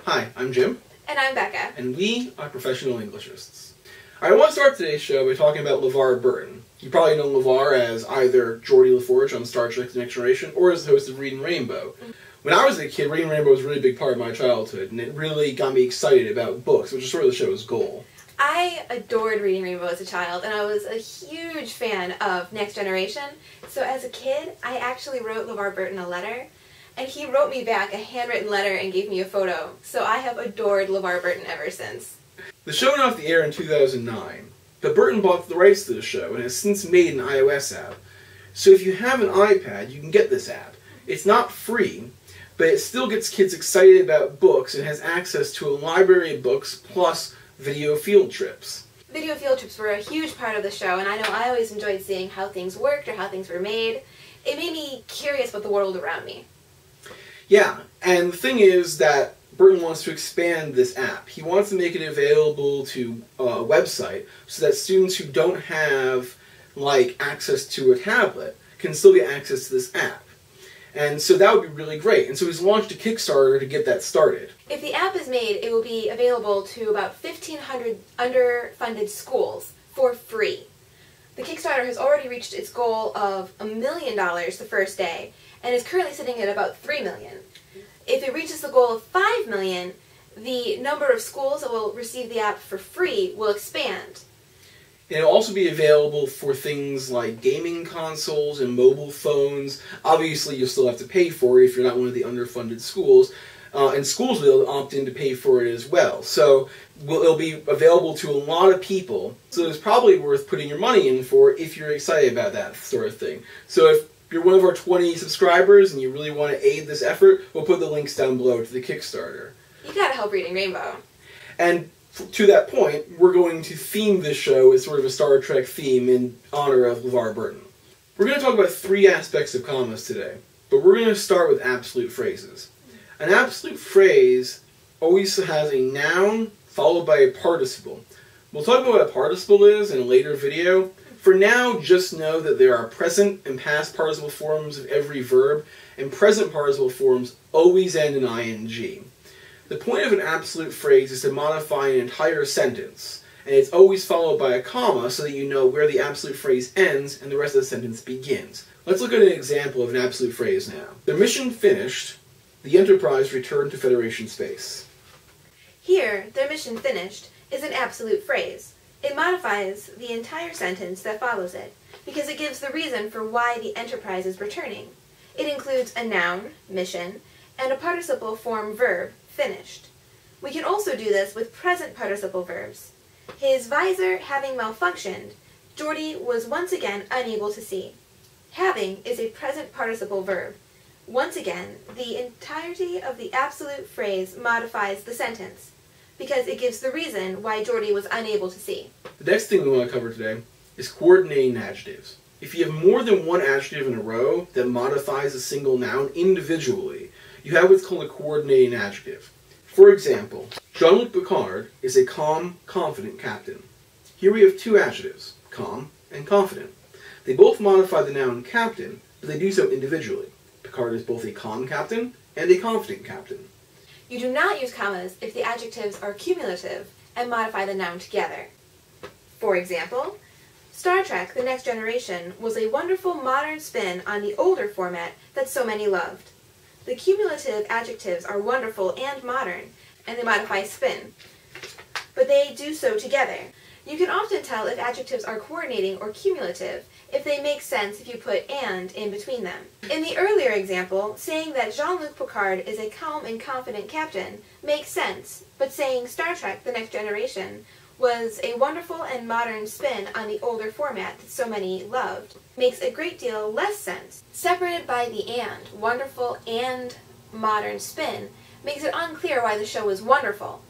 Hi, I'm Jim. And I'm Becca. And we are professional Englishists. Alright, I want to start today's show by talking about LeVar Burton. You probably know LeVar as either Geordi LaForge on Star Trek The Next Generation, or as the host of Reading Rainbow. When I was a kid, Reading Rainbow was a really big part of my childhood, and it really got me excited about books, which is sort of the show's goal. I adored Reading Rainbow as a child, and I was a huge fan of Next Generation. So as a kid, I actually wrote LeVar Burton a letter, and he wrote me back a handwritten letter and gave me a photo. So I have adored LeVar Burton ever since. The show went off the air in 2009, but Burton bought the rights to the show and has since made an iOS app. So if you have an iPad, you can get this app. It's not free, but it still gets kids excited about books and has access to a library of books plus video field trips. Video field trips were a huge part of the show, and I know I always enjoyed seeing how things worked or how things were made. It made me curious about the world around me. Yeah, and the thing is that Burton wants to expand this app. He wants to make it available to a website so that students who don't have, access to a tablet can still get access to this app. And so that would be really great. And so he's launched a Kickstarter to get that started. If the app is made, it will be available to about 1,500 underfunded schools for free. The Kickstarter has already reached its goal of $1 million the first day, and is currently sitting at about $3 million. If it reaches the goal of $5 million, the number of schools that will receive the app for free will expand. And it'll also be available for things like gaming consoles and mobile phones. Obviously, you'll still have to pay for it if you're not one of the underfunded schools. And schools will opt in to pay for it as well. So it'll be available to a lot of people. So it's probably worth putting your money in for if you're excited about that sort of thing. So if you're one of our 20 subscribers and you really want to aid this effort, we'll put the links down below to the Kickstarter. You gotta help Reading Rainbow. And to that point, we're going to theme this show as sort of a Star Trek theme in honor of LeVar Burton. We're going to talk about three aspects of commas today, but we're going to start with absolute phrases. An absolute phrase always has a noun followed by a participle. We'll talk about what a participle is in a later video. For now, just know that there are present and past participle forms of every verb, and present participle forms always end in ing. The point of an absolute phrase is to modify an entire sentence, and it's always followed by a comma so that you know where the absolute phrase ends and the rest of the sentence begins. Let's look at an example of an absolute phrase now. The mission finished, the Enterprise returned to Federation space. Here, their mission finished is an absolute phrase. It modifies the entire sentence that follows it, because it gives the reason for why the Enterprise is returning. It includes a noun, mission, and a participle form verb, finished. We can also do this with present participle verbs. His visor having malfunctioned, Geordi was once again unable to see. Having is a present participle verb. Once again, the entirety of the absolute phrase modifies the sentence, because it gives the reason why Geordi was unable to see. The next thing we want to cover today is coordinating adjectives. If you have more than one adjective in a row that modifies a single noun individually, you have what's called a coordinating adjective. For example, Jean-Luc Picard is a calm, confident captain. Here we have two adjectives, calm and confident. They both modify the noun captain, but they do so individually. Picard is both a calm captain and a confident captain. You do not use commas if the adjectives are cumulative and modify the noun together. For example, Star Trek The Next Generation was a wonderful modern spin on the older format that so many loved. The cumulative adjectives are wonderful and modern, and they modify spin, but they do so together. You can often tell if adjectives are coordinating or cumulative if they make sense if you put and in between them. In the earlier example, saying that Jean-Luc Picard is a calm and confident captain makes sense, but saying Star Trek The Next Generation was a wonderful and modern spin on the older format that so many loved makes a great deal less sense. Separated by the and, wonderful and modern spin, makes it unclear why the show is wonderful.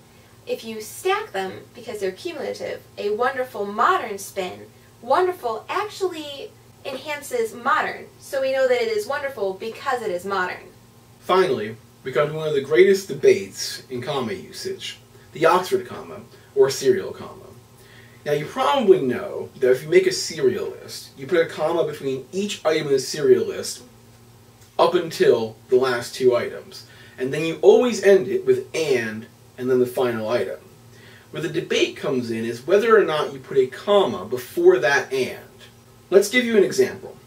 If you stack them, because they're cumulative, a wonderful modern spin, wonderful actually enhances modern, so we know that it is wonderful because it is modern. Finally, we come to one of the greatest debates in comma usage, the Oxford comma, or serial comma. Now you probably know that if you make a serial list, you put a comma between each item in the serial list up until the last two items. and then you always end it with and then the final item. Where the debate comes in is whether or not you put a comma before that and. Let's give you an example.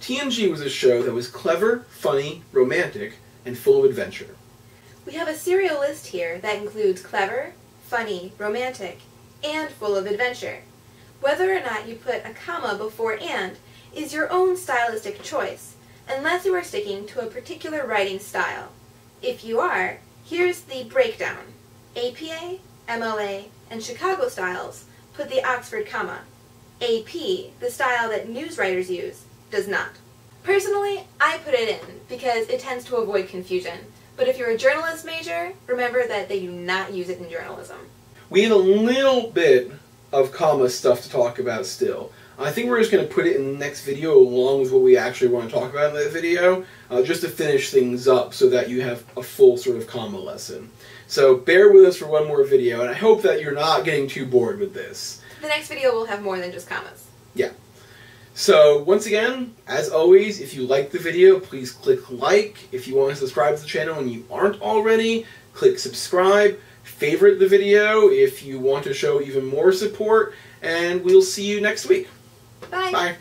TNG was a show that was clever, funny, romantic, and full of adventure. We have a serial list here that includes clever, funny, romantic, and full of adventure. Whether or not you put a comma before and is your own stylistic choice, unless you are sticking to a particular writing style. If you are, here's the breakdown. APA, MLA, and Chicago styles put the Oxford comma. AP, the style that news writers use, does not. Personally, I put it in because it tends to avoid confusion. But if you're a journalist major, remember that they do not use it in journalism. We have a little bit of comma stuff to talk about still. I think we're just going to put it in the next video along with what we actually want to talk about in that video, just to finish things up so that you have a full sort of comma lesson. So bear with us for one more video, and I hope that you're not getting too bored with this. The next video will have more than just commas. Yeah. So, once again, as always, if you liked the video, please click like. If you want to subscribe to the channel and you aren't already, click subscribe. Favorite the video if you want to show even more support, and we'll see you next week. Bye. Bye.